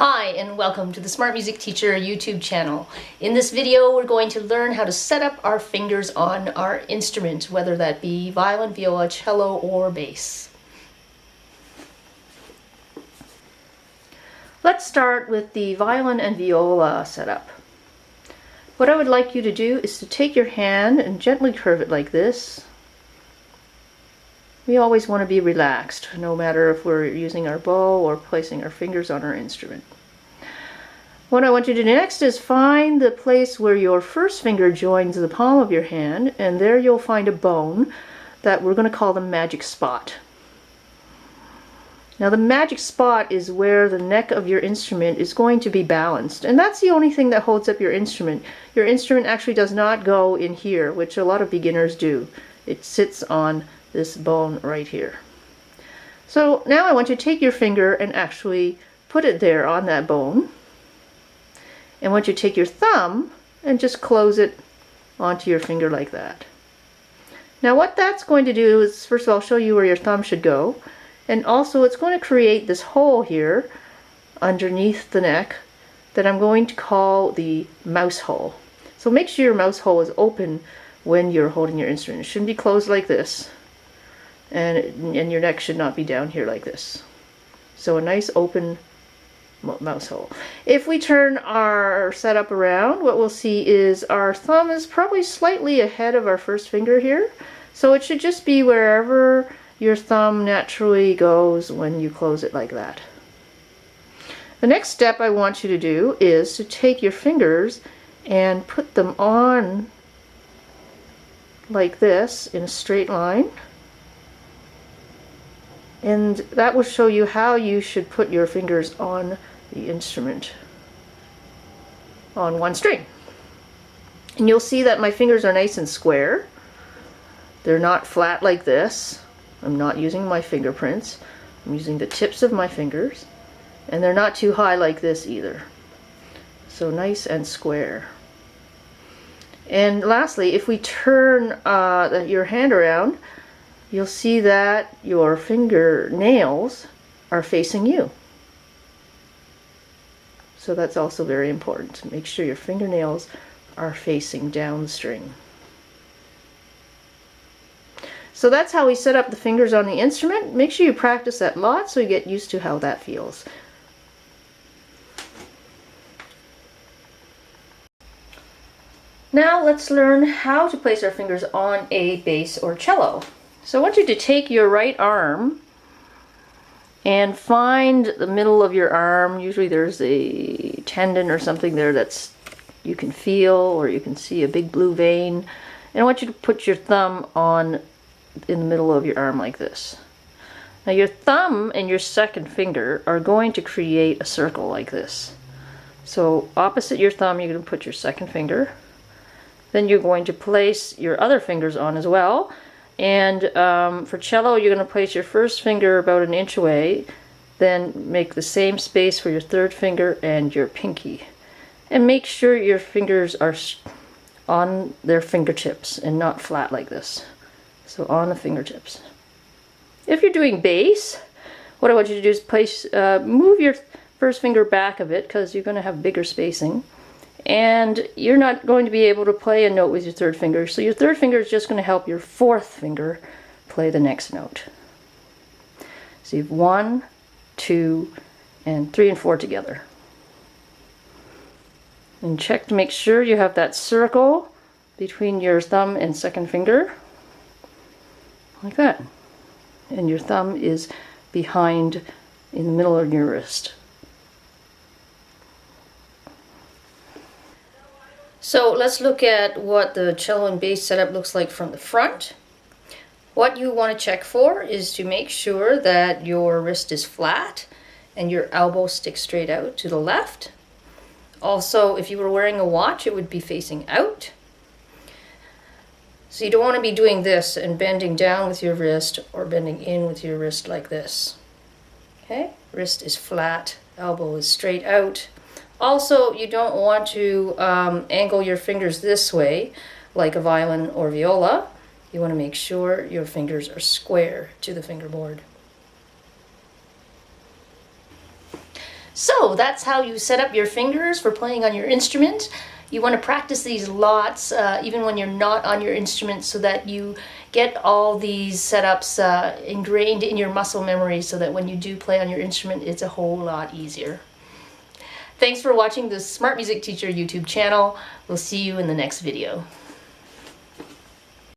Hi and welcome to the Smart Music Teacher YouTube channel. In this video we're going to learn how to set up our fingers on our instrument, whether that be violin, viola, cello, or bass. Let's start with the violin and viola setup. What I would like you to do is to take your hand and gently curve it like this. We always want to be relaxed, no matter if we're using our bow or placing our fingers on our instrument. What I want you to do next is find the place where your first finger joins the palm of your hand, and there you'll find a bone that we're going to call the magic spot. Now the magic spot is where the neck of your instrument is going to be balanced, and that's the only thing that holds up your instrument. Your instrument actually does not go in here, which a lot of beginners do. It sits on this bone right here. So now I want you to take your finger and actually put it there on that bone. And I want you to take your thumb and just close it onto your finger like that. Now what that's going to do is, first of all, show you where your thumb should go. And also it's going to create this hole here underneath the neck that I'm going to call the mouse hole. So make sure your mouse hole is open when you're holding your instrument. It shouldn't be closed like this. And your neck should not be down here like this. So a nice open mouse hole. If we turn our setup around, what we'll see is our thumb is probably slightly ahead of our first finger here. So it should just be wherever your thumb naturally goes when you close it like that. The next step I want you to do is to take your fingers and put them on like this in a straight line. And that will show you how you should put your fingers on the instrument on one string. And you'll see that my fingers are nice and square. They're not flat like this. I'm not using my fingerprints. I'm using the tips of my fingers. And they're not too high like this either. So nice and square. And lastly, if we turn your hand around, you'll see that your fingernails are facing you. So that's also very important. Make sure your fingernails are facing down the string. So that's how we set up the fingers on the instrument. Make sure you practice that a lot so you get used to how that feels. Now let's learn how to place our fingers on a bass or cello. So I want you to take your right arm and find the middle of your arm. Usually there's a tendon or something there that's you can feel, or you can see a big blue vein. And I want you to put your thumb on in the middle of your arm like this. Now your thumb and your second finger are going to create a circle like this. So opposite your thumb you're going to put your second finger. Then you're going to place your other fingers on as well. And for cello, you're going to place your first finger about an inch away, then make the same space for your third finger and your pinky. And make sure your fingers are on their fingertips and not flat like this. So on the fingertips. If you're doing bass, what I want you to do is move your first finger back a bit because you're going to have bigger spacing. And you're not going to be able to play a note with your third finger, so your third finger is just going to help your fourth finger play the next note. So you have 1, 2, and 3 and 4 together. And check to make sure you have that circle between your thumb and second finger, like that. And your thumb is behind in the middle of your wrist. So let's look at what the cello and bass setup looks like from the front. What you want to check for is to make sure that your wrist is flat and your elbow sticks straight out to the left. Also, if you were wearing a watch, it would be facing out. So you don't want to be doing this and bending down with your wrist or bending in with your wrist like this. Okay? Wrist is flat, elbow is straight out. Also, you don't want to angle your fingers this way, like a violin or viola. You want to make sure your fingers are square to the fingerboard. So that's how you set up your fingers for playing on your instrument. You want to practice these lots, even when you're not on your instrument, so that you get all these setups ingrained in your muscle memory, so that when you do play on your instrument, it's a whole lot easier. Thanks for watching the Smart Music Teacher YouTube channel. We'll see you in the next video.